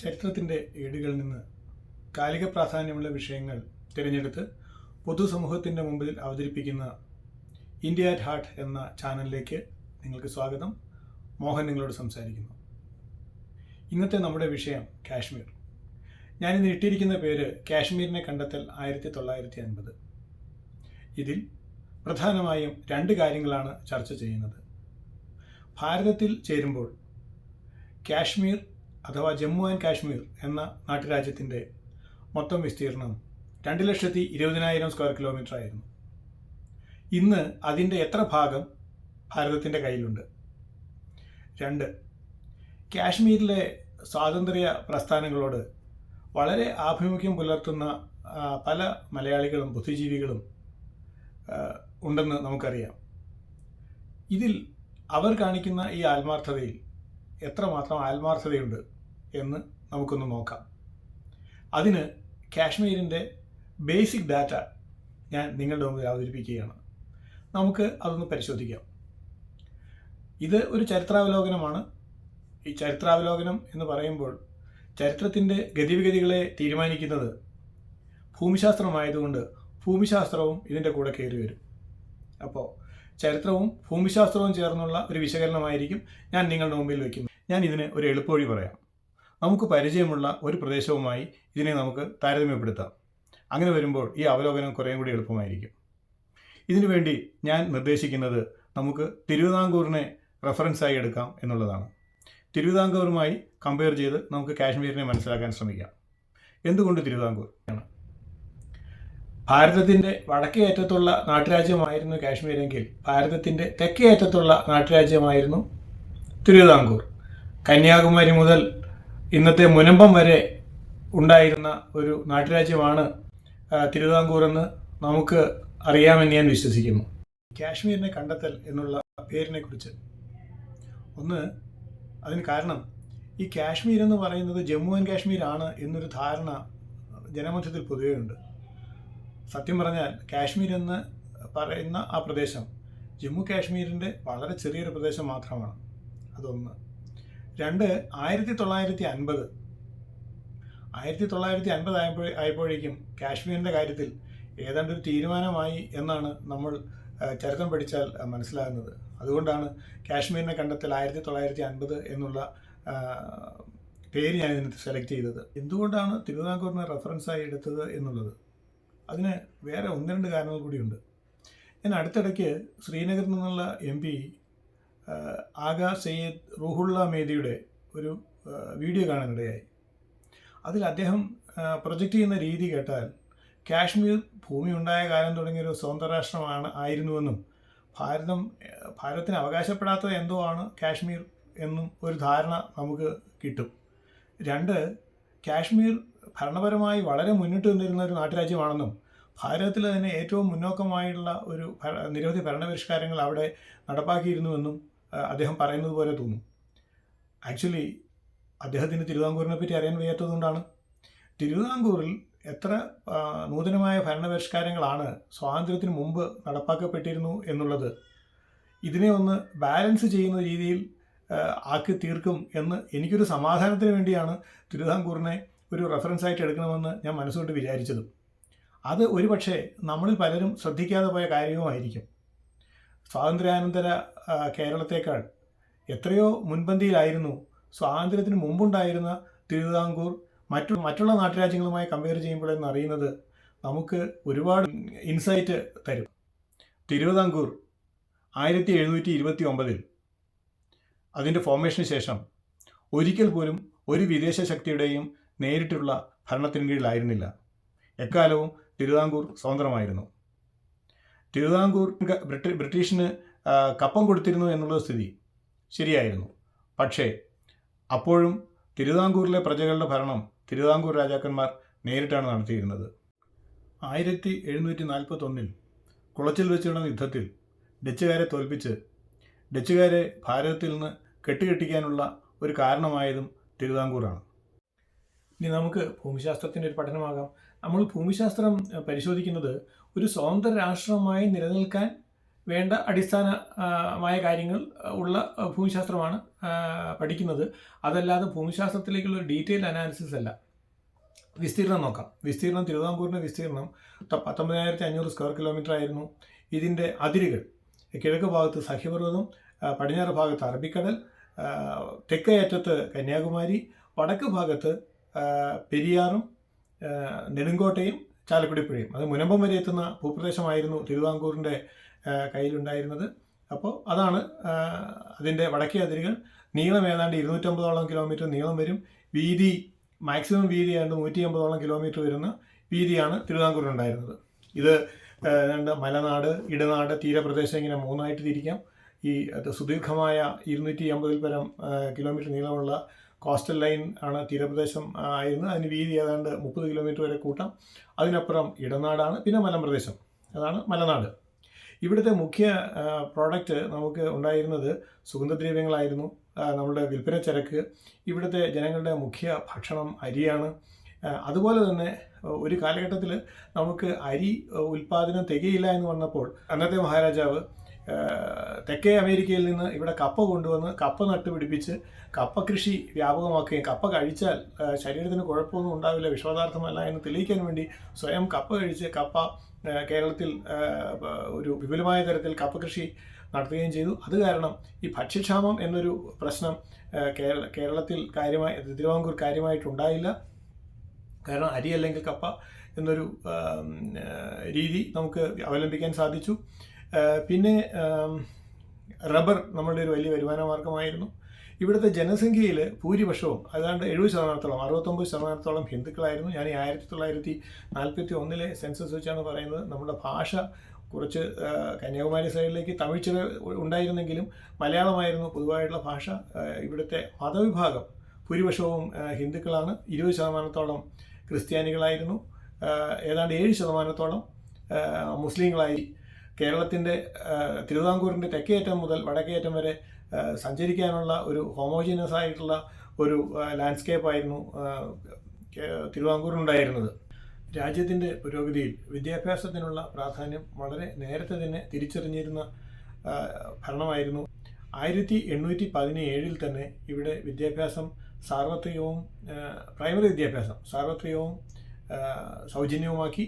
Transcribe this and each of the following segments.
ചരിത്രത്തിൻ്റെ ഏടുകളിൽ നിന്ന് കാലിക പ്രാധാന്യമുള്ള വിഷയങ്ങൾ തിരഞ്ഞെടുത്ത് പൊതുസമൂഹത്തിൻ്റെ മുമ്പിൽ അവതരിപ്പിക്കുന്ന ഇന്ത്യ അറ്റ് ഹാർട്ട് എന്ന ചാനലിലേക്ക് നിങ്ങൾക്ക് സ്വാഗതം. മോഹൻ നിങ്ങളോട് സംസാരിക്കുന്നു. ഇന്നത്തെ നമ്മുടെ വിഷയം കാശ്മീർ. ഞാനിന്ന് ഇട്ടിരിക്കുന്ന പേര് കാശ്മീരിനെ കണ്ടെത്തൽ 1950. ഇതിൽ പ്രധാനമായും രണ്ട് കാര്യങ്ങളാണ് ചർച്ച ചെയ്യുന്നത്. ഭാരതത്തിൽ ചേരുമ്പോൾ കാശ്മീർ അഥവാ ജമ്മു ആൻഡ് കാശ്മീർ എന്ന നാട്ടുരാജ്യത്തിൻ്റെ മൊത്തം വിസ്തീർണം 2,20,000 സ്ക്വയർ കിലോമീറ്റർ ആയിരുന്നു. ഇന്ന് അതിൻ്റെ എത്ര ഭാഗം ഭാരതത്തിൻ്റെ കയ്യിലുണ്ട്? 2. കാശ്മീരിലെ സ്വാതന്ത്ര്യ പ്രസ്ഥാനങ്ങളോട് വളരെ ആഭിമുഖ്യം പുലർത്തുന്ന പല മലയാളികളും ബുദ്ധിജീവികളും ഉണ്ടെന്ന് നമുക്കറിയാം. ഇതിൽ അവർ കാണിക്കുന്ന ഈ ആത്മാർത്ഥതയിൽ എത്രമാത്രം ആത്മാർത്ഥതയുണ്ട് എന്ന് നമുക്കൊന്ന് നോക്കാം. അതിന് കാശ്മീരിൻ്റെ ബേസിക് ഡാറ്റ ഞാൻ നിങ്ങളുടെ മുമ്പിൽ അവതരിപ്പിക്കുകയാണ്. നമുക്ക് അതൊന്ന് പരിശോധിക്കാം. ഇത് ഒരു ചരിത്രാവലോകനമാണ്. ഈ ചരിത്രാവലോകനം എന്ന് പറയുമ്പോൾ ചരിത്രത്തിൻ്റെ ഗതിവിഗതികളെ തീരുമാനിക്കുന്നത് ഭൂമിശാസ്ത്രമായതുകൊണ്ട് ഭൂമിശാസ്ത്രവും ഇതിൻ്റെ കൂടെ കയറി വരും. അപ്പോൾ ചരിത്രവും ഭൂമിശാസ്ത്രവും ചേർന്നുള്ള ഒരു വിശകലനമായിരിക്കും ഞാൻ നിങ്ങളുടെ മുമ്പിൽ വയ്ക്കുന്നത്. ഞാൻ ഇതിന് ഒരു എളുപ്പവഴി പറയാം. നമുക്ക് പരിചയമുള്ള ഒരു പ്രദേശവുമായി ഇതിനെ നമുക്ക് താരതമ്യപ്പെടുത്താം. അങ്ങനെ വരുമ്പോൾ ഈ അവലോകനം കുറേയും കൂടി എളുപ്പമായിരിക്കും. ഇതിനു വേണ്ടി ഞാൻ നിർദ്ദേശിക്കുന്നത് നമുക്ക് തിരുവിതാംകൂറിനെ റെഫറൻസായി എടുക്കാം എന്നുള്ളതാണ്. തിരുവിതാംകൂറുമായി കമ്പയർ ചെയ്ത് നമുക്ക് കാശ്മീരിനെ മനസ്സിലാക്കാൻ ശ്രമിക്കാം. എന്തുകൊണ്ട് തിരുവിതാംകൂർ ആണ്? ഭാരതത്തിൻ്റെ വടക്കേ അറ്റത്തുള്ള നാട്ടുരാജ്യമായിരുന്നു കാശ്മീരെങ്കിൽ ഭാരതത്തിൻ്റെ തെക്കേ അറ്റത്തുള്ള നാട്ടുരാജ്യമായിരുന്നു തിരുവിതാംകൂർ. കന്യാകുമാരി മുതൽ ഇന്നത്തെ മുനമ്പം വരെ ഉണ്ടായിരുന്ന ഒരു നാട്ടുരാജ്യമാണ് തിരുവിതാംകൂർ എന്ന് നമുക്ക് അറിയാമെന്ന് ഞാൻ വിശ്വസിക്കുന്നു. കാശ്മീരിനെ കണ്ടെത്തൽ എന്നുള്ള പേരിനെ കുറിച്ച് അതിന് കാരണം ഈ കാശ്മീർ എന്ന് പറയുന്നത് ജമ്മു ആൻഡ് കാശ്മീർ ആണ് എന്നൊരു ധാരണ ജനമധ്യത്തിൽ പൊതുവേ ഉണ്ട്. സത്യം പറഞ്ഞാൽ കാശ്മീർ എന്ന് പറയുന്ന ആ പ്രദേശം ജമ്മു കാശ്മീരിൻ്റെ വളരെ ചെറിയൊരു പ്രദേശം മാത്രമാണ്. അതൊന്ന്. 2, 1950 ആയപ്പോഴേക്കും കാശ്മീരിൻ്റെ കാര്യത്തിൽ ഏതാണ്ട് ഒരു തീരുമാനമായി എന്നാണ് നമ്മൾ ചരിത്രം പഠിച്ചാൽ മനസ്സിലാകുന്നത്. അതുകൊണ്ടാണ് കാശ്മീരിനെ കണ്ടെത്തൽ 1950 എന്നുള്ള പേര് ഞാൻ ഇതിന് സെലക്ട് ചെയ്തത്. എന്തുകൊണ്ടാണ് തിരുവിതാംകൂറിനെ റെഫറൻസായി എടുത്തത് എന്നുള്ളത് അതിന് വേറെ 1-2 കാരണങ്ങൾ കൂടിയുണ്ട്. ഞാൻ അടുത്തിടയ്ക്ക് ശ്രീനഗറിൽ നിന്നുള്ള MP ആഗാ സയ്യിദ് റൂഹുള്ള മേദിയുടെ ഒരു വീഡിയോ കാണാനിടയായി. അതിൽ അദ്ദേഹം പ്രൊജക്റ്റ് ചെയ്യുന്ന രീതി കേട്ടാൽ കാശ്മീർ ഭൂമി ഉണ്ടായ കാലം തുടങ്ങിയൊരു സ്വതന്ത്ര രാഷ്ട്രമാണ് ആയിരുന്നുവെന്നും ഭാരതത്തിന് അവകാശപ്പെടാത്തത് എന്തോ ആണ് കാശ്മീർ എന്നും ഒരു ധാരണ നമുക്ക് കിട്ടും. 2, കാശ്മീർ ഭരണപരമായി വളരെ മുന്നിട്ട് നിന്നിരുന്ന ഒരു നാട്ടുരാജ്യമാണെന്നും ഭാരതത്തിൽ തന്നെ ഏറ്റവും മുന്നോക്കമായുള്ള ഒരു നിരവധി ഭരണപരിഷ്കാരങ്ങൾ അവിടെ നടപ്പാക്കിയിരുന്നുവെന്നും അദ്ദേഹം പറയുന്നത് പോലെ തോന്നും. ആക്ച്വലി അദ്ദേഹത്തിന് തിരുവിതാംകൂറിനെ പറ്റി അറിയാൻ വയ്യാത്തതുകൊണ്ടാണ്. തിരുവിതാംകൂറിൽ എത്ര നൂതനമായ ഭരണപരിഷ്കാരങ്ങളാണ് സ്വാതന്ത്ര്യത്തിന് മുമ്പ് നടപ്പാക്കപ്പെട്ടിരുന്നു എന്നുള്ളത് ഇതിനെ ഒന്ന് ബാലൻസ് ചെയ്യുന്ന രീതിയിൽ ആക്കി തീർക്കും എന്ന് എനിക്കൊരു സമാധാനത്തിന് വേണ്ടിയാണ് തിരുവിതാംകൂറിനെ ഒരു റെഫറൻസായിട്ട് എടുക്കണമെന്ന് ഞാൻ മനസ്സുകൊണ്ട് വിചാരിച്ചതും. അത് ഒരുപക്ഷെ നമ്മളിൽ പലരും ശ്രദ്ധിക്കാതെ പോയ കാര്യവുമായിരിക്കും. സ്വാതന്ത്ര്യാനന്തര കേരളത്തേക്കാൾ എത്രയോ മുൻപന്തിയിലായിരുന്നു സ്വാതന്ത്ര്യത്തിന് മുമ്പുണ്ടായിരുന്ന തിരുവിതാംകൂർ മറ്റുള്ള നാട്ടുരാജ്യങ്ങളുമായി കമ്പയർ ചെയ്യുമ്പോഴെന്ന് അറിയുന്നത് നമുക്ക് ഒരുപാട് ഇൻസൈറ്റ് തരും. തിരുവിതാംകൂർ 1729 അതിൻ്റെ ഫോർമേഷന് ശേഷം ഒരിക്കൽ പോലും ഒരു വിദേശ ശക്തിയുടെയും നേരിട്ടുള്ള ഭരണത്തിന് കീഴിലായിരുന്നില്ല. എക്കാലവും തിരുവിതാംകൂർ സ്വതന്ത്രമായിരുന്നു. തിരുവിതാംകൂർ ബ്രിട്ടീഷിന് കപ്പം കൊടുത്തിരുന്നു എന്നുള്ള സ്ഥിതി ശരിയായിരുന്നു. പക്ഷേ അപ്പോഴും തിരുവിതാംകൂറിലെ പ്രജകളുടെ ഭരണം തിരുവിതാംകൂർ രാജാക്കന്മാർ നേരിട്ടാണ് നടത്തിയിരുന്നത്. 1741 കുളച്ചിൽ വെച്ച് നടന്ന യുദ്ധത്തിൽ ഡച്ചുകാരെ തോൽപ്പിച്ച് ഡച്ചുകാരെ ഭാരതത്തിൽ നിന്ന് കെട്ടുകെട്ടിക്കാനുള്ള ഒരു കാരണമായതും തിരുവിതാംകൂറാണ്. ഇനി നമുക്ക് ഭൂമിശാസ്ത്രത്തിൻ്റെ ഒരു പഠനമാകാം. നമ്മൾ ഭൂമിശാസ്ത്രം പരിശോധിക്കുന്നത് ഒരു സ്വതന്ത്ര രാഷ്ട്രമായി നിലനിൽക്കാൻ വേണ്ട അടിസ്ഥാനമായ കാര്യങ്ങൾ ഉള്ള ഭൂമിശാസ്ത്രമാണ് പഠിക്കുന്നത്. അതല്ലാതെ ഭൂമിശാസ്ത്രത്തിലേക്കുള്ള ഒരു ഡീറ്റെയിൽ അനാലിസിസ് അല്ല. വിസ്തീർണം നോക്കാം. തിരുവിതാംകൂറിൻ്റെ വിസ്തീർണം 19,500 സ്ക്വയർ കിലോമീറ്റർ ആയിരുന്നു. ഇതിൻ്റെ അതിരുകൾ കിഴക്ക് ഭാഗത്ത് സഹ്യപർവ്വതം, പടിഞ്ഞാറ് ഭാഗത്ത് അറബിക്കടൽ, തെക്കേ അറ്റത്ത് കന്യാകുമാരി, വടക്ക് ഭാഗത്ത് പെരിയാറും നെടുങ്കോട്ടയും ചാലക്കുടിപ്പുഴയും. അത് മുനമ്പം വരെ എത്തുന്ന ഭൂപ്രദേശമായിരുന്നു തിരുവിതാംകൂറിൻ്റെ കയ്യിലുണ്ടായിരുന്നത്. അപ്പോൾ അതാണ് അതിൻ്റെ വടക്കേ അതിരുകൾ. നീളം ഏതാണ്ട് 250ഓളം കിലോമീറ്റർ നീളം വരും. വീതി മാക്സിമം വീതി ഏതാണ്ട് 150ഓളം കിലോമീറ്റർ വരുന്ന വീതിയാണ് തിരുവിതാംകൂറിനുണ്ടായിരുന്നത്. ഇത് മലനാട്, ഇടനാട്, തീരപ്രദേശം ഇങ്ങനെ മൂന്നായിട്ട് തിരിക്കാം. ഈ സുദീർഘമായ 250 പരം കിലോമീറ്റർ നീളമുള്ള കോസ്റ്റൽ ലൈൻ ആണ് തീരപ്രദേശം ആയിരുന്നു. അതിന് വീതി ഏതാണ്ട് 30 കിലോമീറ്റർ വരെ കൂട്ടാം. അതിനപ്പുറം ഇടനാടാണ്. പിന്നെ മലമ്പ്രദേശം, അതാണ് മലനാട്. ഇവിടുത്തെ മുഖ്യ പ്രോഡക്റ്റ് നമുക്ക് ഉണ്ടായിരുന്നത് സുഗന്ധദ്രവ്യങ്ങളായിരുന്നു. നമ്മുടെ വിൽപ്പന ചരക്ക്. ഇവിടുത്തെ ജനങ്ങളുടെ മുഖ്യ ഭക്ഷണം അരിയാണ്. അതുപോലെ തന്നെ ഒരു കാലഘട്ടത്തിൽ നമുക്ക് അരി ഉൽപ്പാദനം തികയില്ല എന്ന് വന്നപ്പോൾ അന്നത്തെ മഹാരാജാവ് തെക്കേ അമേരിക്കയിൽ നിന്ന് ഇവിടെ കപ്പ കൊണ്ടുവന്ന് കപ്പ നട്ടുപിടിപ്പിച്ച് കപ്പ കൃഷി വ്യാപകമാക്കുകയും കപ്പ കഴിച്ചാൽ ശരീരത്തിന് കുഴപ്പമൊന്നും ഉണ്ടാവില്ല, വിഷപദാർത്ഥമല്ല എന്ന് തെളിയിക്കാൻ വേണ്ടി സ്വയം കപ്പ കഴിച്ച് കേരളത്തിൽ ഒരു വിപുലമായ തരത്തിൽ കപ്പ കൃഷി നടത്തുകയും ചെയ്തു. അത് കാരണം ഈ ഭക്ഷ്യക്ഷാമം എന്നൊരു പ്രശ്നം കേരളത്തിൽ തിരുവിതാംകൂർ കാര്യമായിട്ടുണ്ടായില്ല. കാരണം അരി അല്ലെങ്കിൽ കപ്പ എന്നൊരു രീതി നമുക്ക് അവലംബിക്കാൻ സാധിച്ചു. പിന്നെ റബ്ബർ നമ്മളുടെ ഒരു വലിയ വരുമാന മാർഗമായിരുന്നു. ഇവിടുത്തെ ജനസംഖ്യയിൽ ഭൂരിപക്ഷവും ഏതാണ്ട് 70%, 69% ഹിന്ദുക്കളായിരുന്നു. ഞാൻ 1941 സെൻസസ് വെച്ചാണ് പറയുന്നത്. നമ്മുടെ ഭാഷ കുറച്ച് കന്യാകുമാരി സൈഡിലേക്ക് തമിഴ് ഉണ്ടായിരുന്നെങ്കിലും മലയാളമായിരുന്നു പൊതുവായിട്ടുള്ള ഭാഷ. ഇവിടുത്തെ മതവിഭാഗം ഭൂരിപക്ഷവും ഹിന്ദുക്കളാണ്. 20% ക്രിസ്ത്യാനികളായിരുന്നു. ഏതാണ്ട് 7% മുസ്ലിങ്ങളായി. കേരളത്തിൻ്റെ തിരുവിതാംകൂറിൻ്റെ തെക്കേയറ്റം മുതൽ വടക്കേയറ്റം വരെ സഞ്ചരിക്കാനുള്ള ഒരു ഹോമോജീനസ് ആയിട്ടുള്ള ഒരു ലാൻഡ്സ്കേപ്പായിരുന്നു തിരുവിതാംകൂറിനുണ്ടായിരുന്നത്. രാജ്യത്തിൻ്റെ പുരോഗതിയിൽ വിദ്യാഭ്യാസത്തിനുള്ള പ്രാധാന്യം വളരെ നേരത്തെ തന്നെ തിരിച്ചറിഞ്ഞിരുന്ന ഭരണമായിരുന്നു. 1817 തന്നെ ഇവിടെ വിദ്യാഭ്യാസം സാർവത്രികവും പ്രൈമറി വിദ്യാഭ്യാസം സാർവത്രികവും സൗജന്യവുമാക്കി.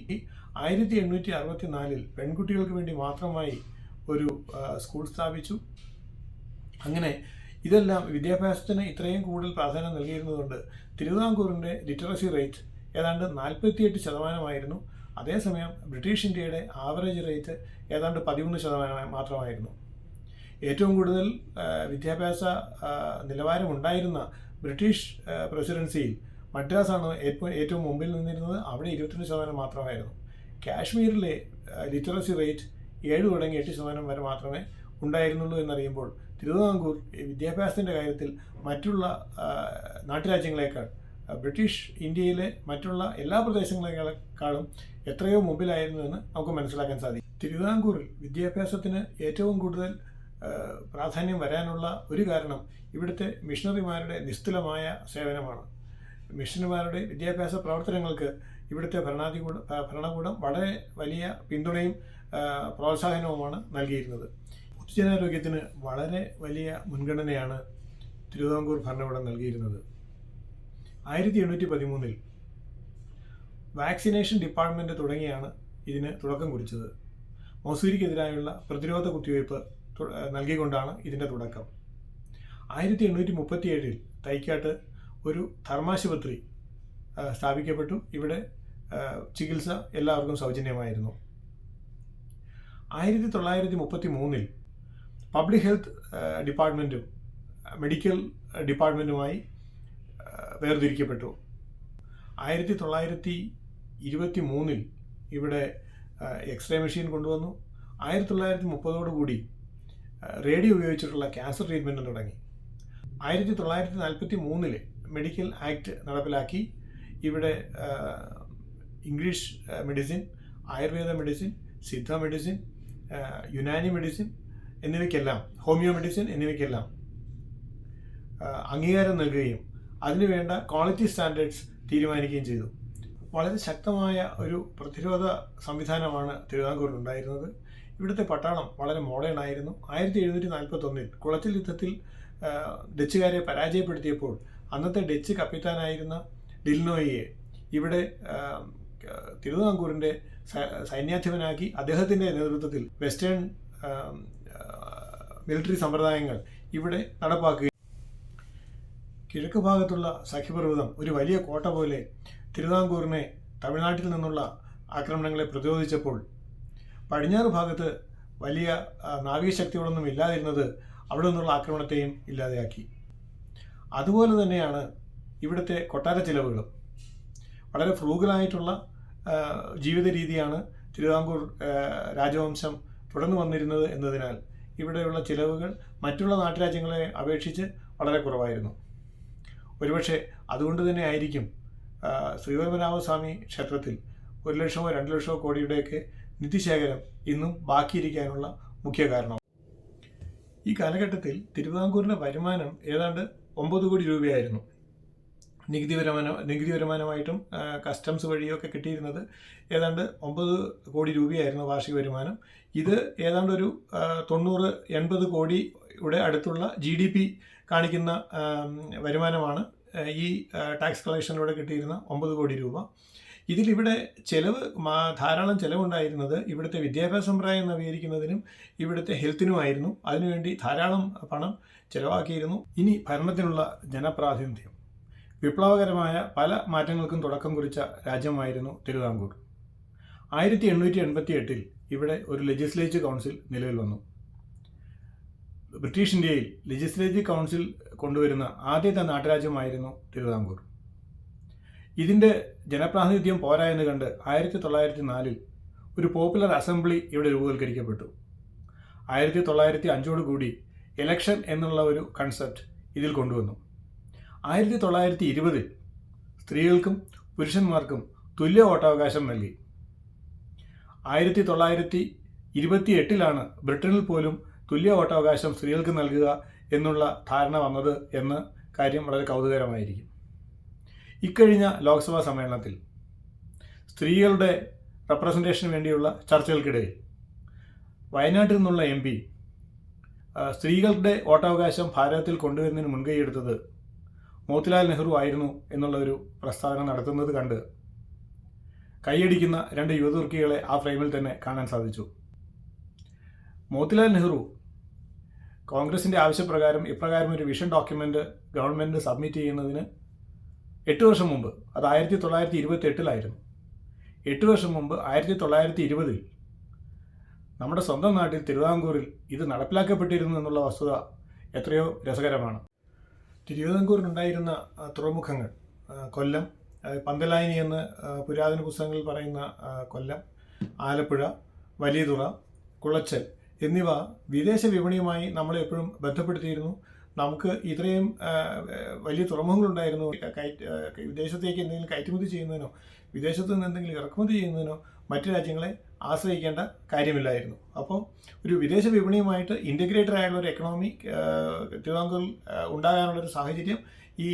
1864 പെൺകുട്ടികൾക്ക് വേണ്ടി മാത്രമായി ഒരു സ്കൂൾ സ്ഥാപിച്ചു. അങ്ങനെ ഇതെല്ലാം വിദ്യാഭ്യാസത്തിന് ഇത്രയും കൂടുതൽ പ്രാധാന്യം നൽകിയിരുന്നതുകൊണ്ട് തിരുവിതാംകൂറിൻ്റെ ലിറ്ററസി റേറ്റ് ഏതാണ്ട് 48% അതേസമയം ബ്രിട്ടീഷ് ഇന്ത്യയുടെ ആവറേജ് റേറ്റ് ഏതാണ്ട് 13% മാത്രമായിരുന്നു. ഏറ്റവും കൂടുതൽ വിദ്യാഭ്യാസ നിലവാരമുണ്ടായിരുന്ന ബ്രിട്ടീഷ് പ്രസിഡൻസിയിൽ മദ്രാസാണ് ഏറ്റവും മുമ്പിൽ നിന്നിരുന്നത്. അവിടെ 22% മാത്രമായിരുന്നു. കാശ്മീരിലെ ലിറ്ററസി റേറ്റ് 7 തുടങ്ങി 8% വരെ മാത്രമേ ഉണ്ടായിരുന്നുള്ളൂ എന്നറിയുമ്പോൾ തിരുവിതാംകൂർ വിദ്യാഭ്യാസത്തിൻ്റെ കാര്യത്തിൽ മറ്റുള്ള നാട്ടുരാജ്യങ്ങളെക്കാൾ ബ്രിട്ടീഷ് ഇന്ത്യയിലെ മറ്റുള്ള എല്ലാ പ്രദേശങ്ങളെക്കാളും എത്രയോ മുമ്പിലായിരുന്നു എന്ന് നമുക്ക് മനസ്സിലാക്കാൻ സാധിക്കും. തിരുവിതാംകൂറിൽ വിദ്യാഭ്യാസത്തിന് ഏറ്റവും കൂടുതൽ പ്രാധാന്യം വരാനുള്ള ഒരു കാരണം ഇവിടുത്തെ മിഷണറിമാരുടെ നിസ്തുലമായ സേവനമാണ്. മിഷണറിമാരുടെ വിദ്യാഭ്യാസ പ്രവർത്തനങ്ങൾക്ക് ഇവിടുത്തെ ഭരണകൂടം വളരെ വലിയ പിന്തുണയും പ്രോത്സാഹനവുമാണ് നൽകിയിരുന്നത്. പൊതുജനാരോഗ്യത്തിന് വളരെ വലിയ മുൻഗണനയാണ് തിരുവിതാംകൂർ ഭരണകൂടം നൽകിയിരുന്നത്. 1813 വാക്സിനേഷൻ ഡിപ്പാർട്ട്മെൻറ്റ് തുടങ്ങിയാണ് ഇതിന് തുടക്കം കുറിച്ചത്. മൗസൂരിക്കെതിരായുള്ള പ്രതിരോധ കുത്തിവയ്പ് നൽകിക്കൊണ്ടാണ് ഇതിൻ്റെ തുടക്കം. 1837 തൈക്കാട്ട് ഒരു ധർമാശുപത്രി സ്ഥാപിക്കപ്പെട്ടു. ഇവിടെ ചികിത്സ എല്ലാവർക്കും സൗജന്യമായിരുന്നു. 1933 പബ്ലിക് ഹെൽത്ത് ഡിപ്പാർട്ട്മെൻറ്റും മെഡിക്കൽ ഡിപ്പാർട്ട്മെൻറ്റുമായി വേർതിരിക്കപ്പെട്ടു. 1923 ഇവിടെ എക്സ്റേ മെഷീൻ കൊണ്ടുവന്നു. 1930 റേഡിയോ ഉപയോഗിച്ചിട്ടുള്ള ക്യാൻസർ ട്രീറ്റ്മെൻറ്റും തുടങ്ങി. 1943 മെഡിക്കൽ ആക്ട് നടപ്പിലാക്കി. ഇവിടെ English medicine, Ayurveda medicine, Siddha medicine, Unani medicine എന്നിവയ്ക്കെല്ലാം, ഹോമിയോ മെഡിസിൻ എന്നിവയ്ക്കെല്ലാം അംഗീകാരം നൽകുകയും അതിനുവേണ്ട ക്വാളിറ്റി സ്റ്റാൻഡേർഡ്സ് തീരുമാനിക്കുകയും ചെയ്തു. വളരെ ശക്തമായ ഒരു പ്രതിരോധ സംവിധാനമാണ് തിരുവിതാംകൂറിൽ ഉണ്ടായിരുന്നത്. ഇവിടുത്തെ പട്ടാളം വളരെ മോഡേൺ ആയിരുന്നു. 1741 കുളച്ചിൽ യുദ്ധത്തിൽ ഡച്ചുകാരെ പരാജയപ്പെടുത്തിയപ്പോൾ അന്നത്തെ ഡച്ച് കപ്പിത്താനായിരുന്ന ഡിൽനോയിയെ ഇവിടെ തിരുവിതാംകൂറിൻ്റെ സൈന്യാധിപനാക്കി അദ്ദേഹത്തിൻ്റെ നേതൃത്വത്തിൽ വെസ്റ്റേൺ മിലിറ്ററി സമ്പ്രദായങ്ങൾ ഇവിടെ നടപ്പാക്കുകയും കിഴക്ക് ഭാഗത്തുള്ള സഖ്യപർവ്വതം ഒരു വലിയ കോട്ട പോലെ തിരുവിതാംകൂറിനെ തമിഴ്നാട്ടിൽ നിന്നുള്ള ആക്രമണങ്ങളെ പ്രതിരോധിച്ചപ്പോൾ പടിഞ്ഞാറ് ഭാഗത്ത് വലിയ നാവികശക്തികളൊന്നും ഇല്ലാതിരുന്നത് അവിടെ നിന്നുള്ള ആക്രമണത്തെയും ഇല്ലാതെയാക്കി. അതുപോലെ തന്നെയാണ് ഇവിടുത്തെ കൊട്ടാര ചിലവുകളും. വളരെ ഫ്രൂഗലായിട്ടുള്ള ജീവിത രീതിയാണ് തിരുവിതാംകൂർ രാജവംശം തുടർന്നു വന്നിരുന്നത് എന്നതിനാൽ ഇവിടെയുള്ള ചിലവുകൾ മറ്റുള്ള നാട്ടുരാജ്യങ്ങളെ അപേക്ഷിച്ച് വളരെ കുറവായിരുന്നു. ഒരുപക്ഷെ അതുകൊണ്ട് തന്നെ ആയിരിക്കും ശ്രീപത്മനാഭസ്വാമി ക്ഷേത്രത്തിൽ 1 ലക്ഷമോ 2 ലക്ഷമോ കോടിയുടെയൊക്കെ നിധിശേഖരം ഇന്നും ബാക്കിയിരിക്കാനുള്ള മുഖ്യ കാരണം. ഈ കാലഘട്ടത്തിൽ തിരുവിതാംകൂറിൻ്റെ വരുമാനം ഏതാണ്ട് 9 കോടി രൂപയായിരുന്നു. നികുതി വരുമാനമായിട്ടും കസ്റ്റംസ് വഴിയൊക്കെ കിട്ടിയിരുന്നത് ഏതാണ്ട് 9 കോടി രൂപയായിരുന്നു വാർഷിക വരുമാനം. ഇത് ഏതാണ്ട് ഒരു 90-80 കോടിയുടെ അടുത്തുള്ള GDP കാണിക്കുന്ന വരുമാനമാണ് ഈ ടാക്സ് കളക്ഷനിലൂടെ കിട്ടിയിരുന്ന 9 കോടി രൂപ. ഇതിലിവിടെ ധാരാളം ചിലവുണ്ടായിരുന്നത് ഇവിടുത്തെ വിദ്യാഭ്യാസ സമ്പ്രദായം നവീകരിക്കുന്നതിനും ഇവിടുത്തെ ഹെൽത്തിനുമായിരുന്നു. അതിനുവേണ്ടി ധാരാളം പണം ചിലവാക്കിയിരുന്നു. ഇനി ഭരണത്തിനുള്ള ജനപ്രാതിനിധ്യം. വിപ്ലവകരമായ പല മാറ്റങ്ങൾക്കും തുടക്കം കുറിച്ച രാജ്യമായിരുന്നു തിരുവിതാംകൂർ. 1888 ഇവിടെ ഒരു ലെജിസ്ലേറ്റീവ് കൗൺസിൽ നിലവിൽ വന്നു. ബ്രിട്ടീഷ് ഇന്ത്യയിൽ ലെജിസ്ലേറ്റീവ് കൗൺസിൽ കൊണ്ടുവരുന്ന ആദ്യത്തെ നാട്ടുരാജ്യമായിരുന്നു തിരുവിതാംകൂർ. ഇതിൻ്റെ ജനപ്രാതിനിധ്യം പോരാ എന്ന് കണ്ട് 1904 ഒരു പോപ്പുലർ അസംബ്ലി ഇവിടെ രൂപവൽക്കരിക്കപ്പെട്ടു. 1905 കൂടി ഇലക്ഷൻ എന്നുള്ള ഒരു കൺസെപ്റ്റ് ഇതിൽ കൊണ്ടുവന്നു. 1920 സ്ത്രീകൾക്കും പുരുഷന്മാർക്കും തുല്യ വോട്ടവകാശം നൽകി. 1928 ബ്രിട്ടനിൽ പോലും തുല്യ വോട്ടവകാശം സ്ത്രീകൾക്ക് നൽകുക എന്നുള്ള ധാരണ വന്നത് എന്ന കാര്യം വളരെ കൗതുകരമായിരിക്കും. ഇക്കഴിഞ്ഞ ലോക്സഭാ സമ്മേളനത്തിൽ സ്ത്രീകളുടെ റെപ്രസെൻറ്റേഷന് വേണ്ടിയുള്ള ചർച്ചകൾക്കിടയിൽ വയനാട്ടിൽ നിന്നുള്ള MP സ്ത്രീകളുടെ വോട്ടവകാശം ഭാരതത്തിൽ കൊണ്ടുവരുന്നതിന് മുൻകൈയെടുത്തത് മോത്തിലാൽ നെഹ്റു ആയിരുന്നു എന്നുള്ള ഒരു പ്രസ്താവന നടത്തുന്നത് കണ്ട് കൈയടിക്കുന്ന 2 യുവതുർക്കികളെ ആ ഫ്രെയിമിൽ തന്നെ കാണാൻ സാധിച്ചു. മോത്തിലാൽ നെഹ്റു കോൺഗ്രസിൻ്റെ ആവശ്യപ്രകാരം ഇപ്രകാരം ഒരു വിഷൻ ഡോക്യുമെൻ്റ് ഗവൺമെൻറ് സബ്മിറ്റ് ചെയ്യുന്നതിന് 8 വർഷം മുമ്പ്, അത് 1928 8 വർഷം മുമ്പ് 1920 നമ്മുടെ സ്വന്തം നാട്ടിൽ തിരുവിതാംകൂറിൽ ഇത് നടപ്പിലാക്കപ്പെട്ടിരുന്നു എന്നുള്ള വസ്തുത എത്രയോ രസകരമാണ്. തിരുവിതാംകൂറിനുണ്ടായിരുന്ന തുറമുഖങ്ങൾ കൊല്ലം, പന്തലായനി എന്ന് പുരാതന പുസ്തകങ്ങളിൽ പറയുന്ന കൊല്ലം, ആലപ്പുഴ, വലിയതുറ, കുളച്ചൽ എന്നിവ വിദേശ വിപണിയുമായി നമ്മളെ എപ്പോഴും ബന്ധപ്പെടുത്തിയിരുന്നു. നമുക്ക് ഇത്രയും വലിയ തുറമുഖങ്ങളുണ്ടായിരുന്നു. വിദേശത്തേക്ക് എന്തെങ്കിലും കയറ്റുമതി ചെയ്യുന്നതിനോ വിദേശത്തു നിന്ന് എന്തെങ്കിലും ഇറക്കുമതി ചെയ്യുന്നതിനോ മറ്റു രാജ്യങ്ങളെ ആശ്രയിക്കേണ്ട കാര്യമില്ലായിരുന്നു. അപ്പോൾ ഒരു വിദേശ വിപണിയുമായിട്ട് ഇൻ്റഗ്രേറ്റഡ് ആയുള്ള ഒരു എക്കണോമി തിരുവിതാംകൂറിൽ ഉണ്ടാകാനുള്ളൊരു സാഹചര്യം ഈ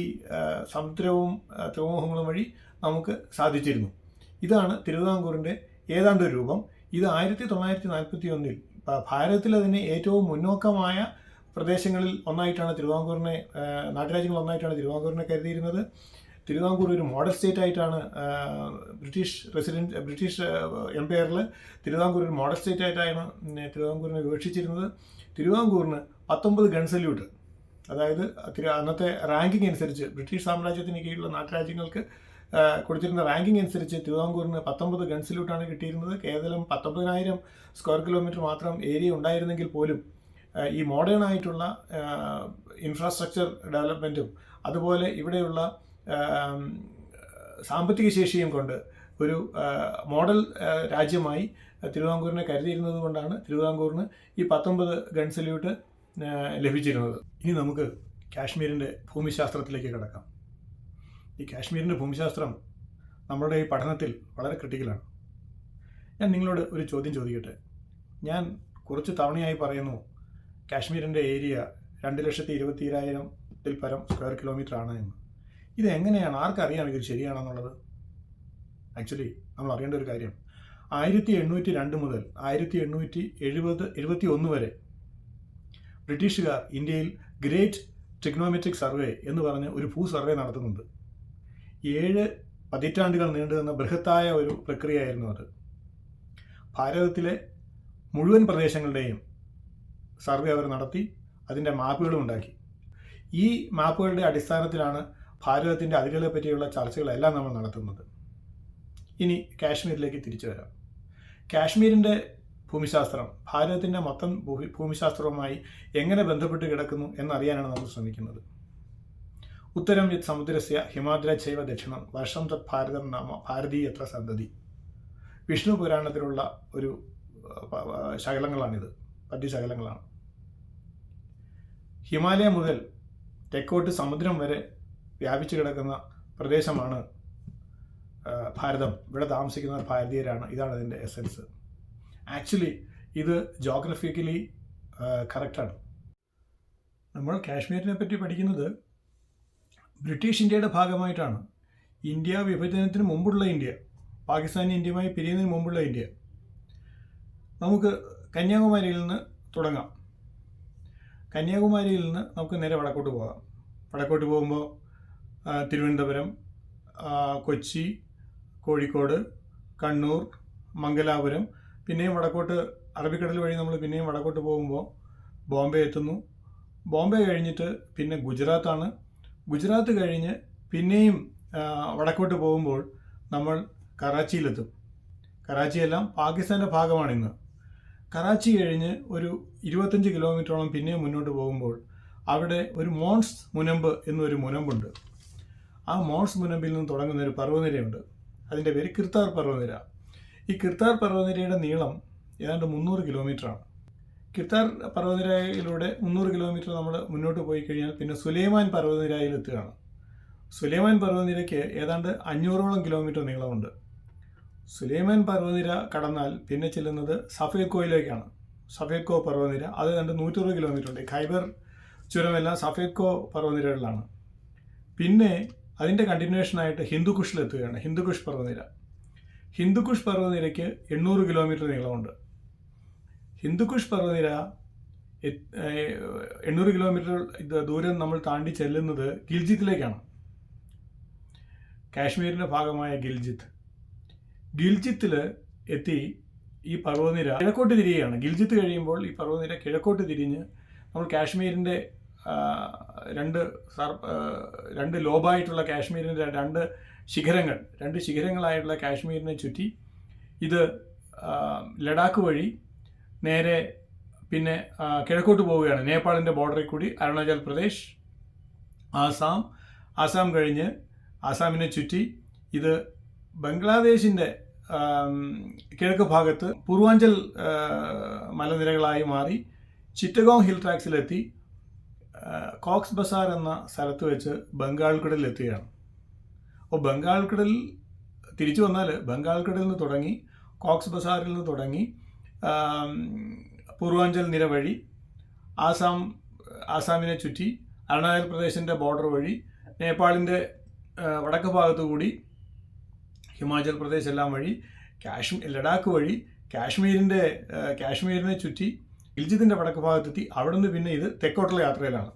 സമുദ്രവും തുറമുഖങ്ങളും വഴി നമുക്ക് സാധിച്ചിരുന്നു. ഇതാണ് തിരുവിതാംകൂറിൻ്റെ ഏതാണ്ട് ഒരു രൂപം. ഇത് 1941 ഭാരതത്തിൽ അതിനെ ഏറ്റവും മുന്നോക്കമായ പ്രദേശങ്ങളിൽ ഒന്നായിട്ടാണ് തിരുവിതാംകൂറിനെ, നാട്ടുരാജ്യങ്ങൾ ഒന്നായിട്ടാണ് തിരുവിതാംകൂറിനെ കരുതിയിരുന്നത്. തിരുവിതാംകൂർ ഒരു മോഡൽ സ്റ്റേറ്റ് ആയിട്ടാണ് ബ്രിട്ടീഷ് എംപയറിൽ തിരുവിതാംകൂർ ഒരു മോഡൽ സ്റ്റേറ്റ് ആയിട്ടാണ് തിരുവിതാംകൂറിനെ വിവക്ഷിച്ചിരുന്നത്. തിരുവിതാംകൂറിന് 19 ഗൺ സല്യൂട്ട്, അതായത് അന്നത്തെ റാങ്കിങ് അനുസരിച്ച് ബ്രിട്ടീഷ് സാമ്രാജ്യത്തിന് കീഴിലുള്ള നാട്ടുരാജ്യങ്ങൾക്ക് കൊടുത്തിരുന്ന റാങ്കിങ് അനുസരിച്ച് തിരുവിതാംകൂറിന് 19 ഗൺ സല്യൂട്ടാണ് കിട്ടിയിരുന്നത്. കേവലം 19,000 സ്ക്വയർ കിലോമീറ്റർ മാത്രം ഏരിയ ഉണ്ടായിരുന്നെങ്കിൽ പോലും ഈ മോഡേൺ ആയിട്ടുള്ള ഇൻഫ്രാസ്ട്രക്ചർ ഡെവലപ്മെൻറ്റും അതുപോലെ ഇവിടെയുള്ള സാമ്പത്തിക ശേഷിയും കൊണ്ട് ഒരു മോഡൽ രാജ്യമായി തിരുവിതാംകൂറിനെ കരുതിയിരുന്നത് കൊണ്ടാണ് തിരുവിതാംകൂറിന് ഈ 19 ഗൺ സല്യൂട്ട് ലഭിച്ചിരുന്നത്. ഇനി നമുക്ക് കാശ്മീരിൻ്റെ ഭൂമിശാസ്ത്രത്തിലേക്ക് കിടക്കാം. ഈ കാശ്മീരിൻ്റെ ഭൂമിശാസ്ത്രം നമ്മളുടെ ഈ പഠനത്തിൽ വളരെ ക്രിട്ടിക്കലാണ്. ഞാൻ നിങ്ങളോട് ഒരു ചോദ്യം ചോദിക്കട്ടെ. ഞാൻ കുറച്ച് തവണയായി പറയുന്നു കാശ്മീരിൻ്റെ ഏരിയ 2,20,000 പരം സ്ക്വയർ കിലോമീറ്റർ ആണ് എന്ന്. ഇത് എങ്ങനെയാണ്, ആർക്കറിയാം ഇത് ശരിയാണെന്നുള്ളത്? ആക്ച്വലി നമ്മൾ അറിയേണ്ട ഒരു കാര്യം, 1802 മുതൽ 1871 വരെ ബ്രിട്ടീഷുകാർ ഇന്ത്യയിൽ ഗ്രേറ്റ് ട്രിഗ്നോമെട്രിക് സർവേ എന്ന് പറഞ്ഞ് ഒരു ഭൂ സർവേ നടത്തുന്നുണ്ട്. 7 പതിറ്റാണ്ടുകൾ നീണ്ടുനിന്ന ബൃഹത്തായ ഒരു പ്രക്രിയയായിരുന്നു അത്. ഭാരതത്തിലെ മുഴുവൻ പ്രദേശങ്ങളുടെയും സർവേ അവർ നടത്തി, അതിൻ്റെ മാപ്പുകളും ഉണ്ടാക്കി. ഈ മാപ്പുകളുടെ അടിസ്ഥാനത്തിലാണ് ഭാരതത്തിൻ്റെ അതിരുകളെ പറ്റിയുള്ള ചർച്ചകളെല്ലാം നമ്മൾ നടത്തുന്നത്. ഇനി കാശ്മീരിലേക്ക് തിരിച്ചു വരാം. കാശ്മീരിൻ്റെ ഭൂമിശാസ്ത്രം ഭാരതത്തിൻ്റെ മൊത്തം ഭൂമിശാസ്ത്രവുമായി എങ്ങനെ ബന്ധപ്പെട്ട് കിടക്കുന്നു എന്നറിയാനാണ് നമ്മൾ ശ്രമിക്കുന്നത്. ഉത്തരം യത് സമുദ്രസ്യ ഹിമാദ്രൈവ ദക്ഷിണം വർഷം തത് ഭാരതം നാമ ഭാരതീയത്ര സന്തതി. വിഷ്ണു പുരാണത്തിലുള്ള ഒരു ശകലങ്ങളാണിത്, പദ്യശകലങ്ങളാണ്. ഹിമാലയം മുതൽ തെക്കോട്ട് സമുദ്രം വരെ വ്യാപിച്ചു കിടക്കുന്ന പ്രദേശമാണ് ഭാരതം. ഇവിടെ താമസിക്കുന്ന ഭാരതീയരാണ്. ഇതാണ് ഇതിൻ്റെ എസൻസ്. ആക്ച്വലി ഇത് ജോഗ്രഫിക്കലി കറക്റ്റാണ്. നമ്മൾ കാശ്മീരിനെ പറ്റി പഠിക്കുന്നത് ബ്രിട്ടീഷ് ഇന്ത്യയുടെ ഭാഗമായിട്ടാണ്. ഇന്ത്യ വിഭജനത്തിന് മുമ്പുള്ള ഇന്ത്യ, പാകിസ്ഥാൻ ഇന്ത്യയുമായി പിരിയുന്നതിന് മുമ്പുള്ള ഇന്ത്യ. നമുക്ക് കന്യാകുമാരിയിൽ നിന്ന് തുടങ്ങാം. കന്യാകുമാരിയിൽ നിന്ന് നമുക്ക് നേരെ വടക്കോട്ട് പോകാം. വടക്കോട്ട് പോകുമ്പോൾ തിരുവനന്തപുരം, കൊച്ചി, കോഴിക്കോട്, കണ്ണൂർ, മംഗലാപുരം, പിന്നെയും വടക്കോട്ട് അറബിക്കടൽ വഴി നമ്മൾ പിന്നെയും വടക്കോട്ട് പോകുമ്പോൾ ബോംബെ എത്തുന്നു. ബോംബെ കഴിഞ്ഞിട്ട് പിന്നെ ഗുജറാത്താണ്. ഗുജറാത്ത് കഴിഞ്ഞ് പിന്നെയും വടക്കോട്ട് പോകുമ്പോൾ നമ്മൾ കറാച്ചിയിലെത്തും. കറാച്ചിയെല്ലാം പാകിസ്ഥാൻ്റെ ഭാഗമാണിന്ന്. കറാച്ചി കഴിഞ്ഞ് ഒരു 25 കിലോമീറ്ററോളം പിന്നെയും മുന്നോട്ട് പോകുമ്പോൾ അവിടെ ഒരു മോൺസ് മുനമ്പ് എന്നൊരു മുനമ്പുണ്ട്. ആ മോൺസ് മുനമ്പിൽ നിന്ന് തുടങ്ങുന്ന ഒരു പർവ്വതനിരയുണ്ട്. അതിൻ്റെ പേര് കിർത്താർ പർവ്വതനിര. ഈ കിർത്താർ പർവ്വതനിരയുടെ നീളം ഏതാണ്ട് 300 കിലോമീറ്ററാണ്. കിർത്താർ പർവ്വതനിരയിലൂടെ 300 കിലോമീറ്റർ നമ്മൾ മുന്നോട്ട് പോയി കഴിഞ്ഞാൽ പിന്നെ സുലൈമാൻ പർവ്വതനിരയിൽ എത്തുകയാണ്. സുലൈമാൻ പർവ്വതനിരയ്ക്ക് ഏതാണ്ട് 500ഓളം കിലോമീറ്റർ നീളമുണ്ട്. സുലൈമാൻ പർവ്വതനിര കടന്നാൽ പിന്നെ ചെല്ലുന്നത് സഫേദ് കോയിലേക്കാണ്. സഫേദ് കോ പർവ്വതനിര അത് ഏതാണ്ട് 160 കിലോമീറ്റർ ഉണ്ട്. ഖൈബർ ചുരമെല്ലാം സഫേദ് കോ പർവ്വതനിരകളിലാണ്. പിന്നെ അതിൻ്റെ കണ്ടിന്യൂഷനായിട്ട് ഹിന്ദുക്കുഷിലെത്തുകയാണ്. ഹിന്ദുക്കുഷ് പർവ്വതനിര. ഹിന്ദുക്കുഷ് പർവ്വതനിരയ്ക്ക് 800 കിലോമീറ്റർ നീളമുണ്ട്. ഹിന്ദുക്കുഷ് പർവ്വതനിര 800 കിലോമീറ്റർ ദൂരം നമ്മൾ താണ്ടി ചെല്ലുന്നത് ഗിൽജിത്തിലേക്കാണ്. കാശ്മീരിൻ്റെ ഭാഗമായ ഗിൽജിത്തിൽ എത്തി ഈ പർവ്വതനിര കിഴക്കോട്ട് തിരിയുകയാണ്. ഗിൽജിത്ത് കഴിയുമ്പോൾ ഈ പർവ്വതനിര കിഴക്കോട്ട് തിരിഞ്ഞ് നമ്മൾ കാശ്മീരിൻ്റെ രണ്ട് ലോബായിട്ടുള്ള കാശ്മീരിൻ്റെ രണ്ട് ശിഖരങ്ങളായിട്ടുള്ള കാശ്മീരിനെ ചുറ്റി ഇത് ലഡാക്ക് വഴി നേരെ പിന്നെ കിഴക്കോട്ട് പോവുകയാണ്. നേപ്പാളിൻ്റെ ബോർഡറിൽ കൂടി അരുണാചൽ പ്രദേശ്, ആസാം കഴിഞ്ഞ് ആസാമിനെ ചുറ്റി ഇത് ബംഗ്ലാദേശിൻ്റെ കിഴക്ക് ഭാഗത്ത് പൂർവാഞ്ചൽ മലനിരകളായി മാറി ചിറ്റഗോങ് ഹിൽ ട്രാക്സിലെത്തി കോക്സ് ബസാർ എന്ന സ്ഥലത്ത് വെച്ച് ബംഗാൾക്കടലിൽ എത്തുകയാണ്. അപ്പോൾ ബംഗാൾക്കടൽ തിരിച്ചു വന്നാൽ ബംഗാൾക്കടലിൽ നിന്ന് തുടങ്ങി കോക്സ് ബസാറിൽ നിന്ന് തുടങ്ങി പൂർവാഞ്ചൽ നിര വഴി ആസാമിനെ ചുറ്റി അരുണാചൽ പ്രദേശിൻ്റെ ബോർഡർ വഴി നേപ്പാളിൻ്റെ വടക്ക് ഭാഗത്തു കൂടി ഹിമാചൽ പ്രദേശ് എല്ലാം വഴി ലഡാക്ക് വഴി കാശ്മീരിനെ ചുറ്റി ഗിൽജിത്തിൻ്റെ വടക്ക് ഭാഗത്തെത്തി. അവിടെ നിന്ന് പിന്നെ ഇത് തെക്കോട്ടുള്ള യാത്രയിലാണ്.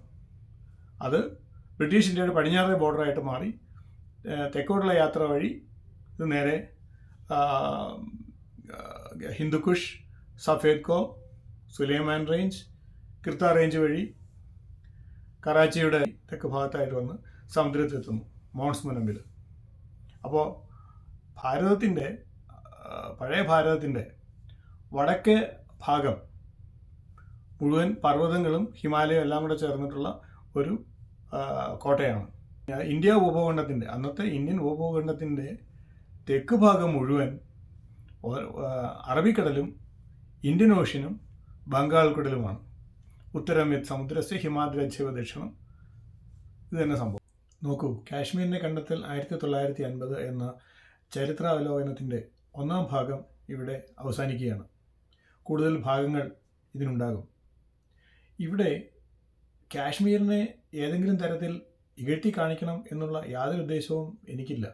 അത് ബ്രിട്ടീഷ് ഇന്ത്യയുടെ പടിഞ്ഞാറേ ബോർഡറായിട്ട് മാറി തെക്കോട്ടുള്ള യാത്ര വഴി ഇത് നേരെ ഹിന്ദുക്കുഷ്, സഫേദ് കോ, സുലൈമാൻ റേഞ്ച്, കിർത്താർ റേഞ്ച് വഴി കറാച്ചിയുടെ തെക്ക് ഭാഗത്തായിട്ട് വന്ന് സമുദ്രത്തിലെത്തുന്നു മോൺസ് മുനമ്പിൽ. അപ്പോൾ പഴയ ഭാരതത്തിൻ്റെ വടക്കേ ഭാഗം മുഴുവൻ പർവ്വതങ്ങളും ഹിമാലയം എല്ലാം കൂടെ ചേർന്നിട്ടുള്ള ഒരു കോട്ടയാണ്. ഇന്ത്യ ഉപഭൂഖണ്ഡത്തിൻ്റെ അന്നത്തെ ഇന്ത്യൻ ഉപഭൂഖണ്ഡത്തിൻ്റെ തെക്ക് ഭാഗം മുഴുവൻ അറബിക്കടലും ഇന്ത്യൻ ഓഷ്യനും ബംഗാൾക്കടലുമാണ്. ഉത്തരം യത് സമുദ്രസ്യ ഹിമാദ്രൈവ ദക്ഷിണം. ഇത് തന്നെ സംഭവം. നോക്കൂ, കാശ്മീരിനെ കണ്ടെത്തൽ 1950 എന്ന ചരിത്രാവലോകനത്തിൻ്റെ 1ാം ഭാഗം ഇവിടെ അവസാനിക്കുകയാണ്. കൂടുതൽ ഭാഗങ്ങൾ ഇതിനുണ്ടാകും. ഇവിടെ കാശ്മീരിനെ ഏതെങ്കിലും തരത്തിൽ ഇകഴ്ത്തി കാണിക്കണം എന്നുള്ള യാതൊരു ഉദ്ദേശവും എനിക്കില്ല.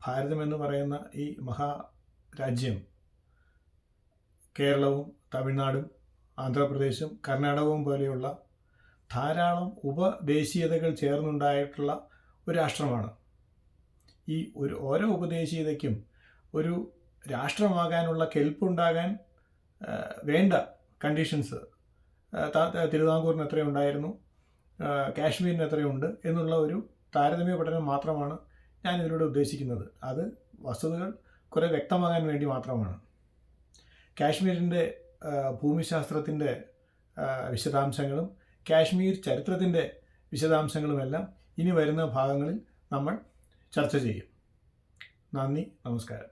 ഭാരതം എന്ന് പറയുന്ന ഈ രാജ്യം കേരളവും തമിഴ്നാടും ആന്ധ്രാപ്രദേശും കർണാടകവും പോലെയുള്ള ധാരാളം ഉപദേശീയതകൾ ചേർന്നുണ്ടായിട്ടുള്ള ഒരു രാഷ്ട്രമാണ്. ഈ ഓരോ ഉപദേശീയതയ്ക്കും ഒരു രാഷ്ട്രമാകാനുള്ള കെൽപ്പുണ്ടാകാൻ വേണ്ട കണ്ടീഷൻസ് തിരുവിതാംകൂറിന് എത്രയുണ്ടായിരുന്നു, കാശ്മീരിന് എത്രയുണ്ട് എന്നുള്ള ഒരു താരതമ്യ പഠനം മാത്രമാണ് ഞാൻ ഇതിലൂടെ ഉദ്ദേശിക്കുന്നത്. അത് വസ്തുതകൾ കുറേ വ്യക്തമാകാൻ വേണ്ടി മാത്രമാണ്. കാശ്മീരിൻ്റെ ഭൂമിശാസ്ത്രത്തിൻ്റെ വിശദാംശങ്ങളും കാശ്മീർ ചരിത്രത്തിൻ്റെ വിശദാംശങ്ങളുമെല്ലാം ഇനി വരുന്ന ഭാഗങ്ങളിൽ നമ്മൾ ചർച്ച ചെയ്യും. നന്ദി, നമസ്കാരം.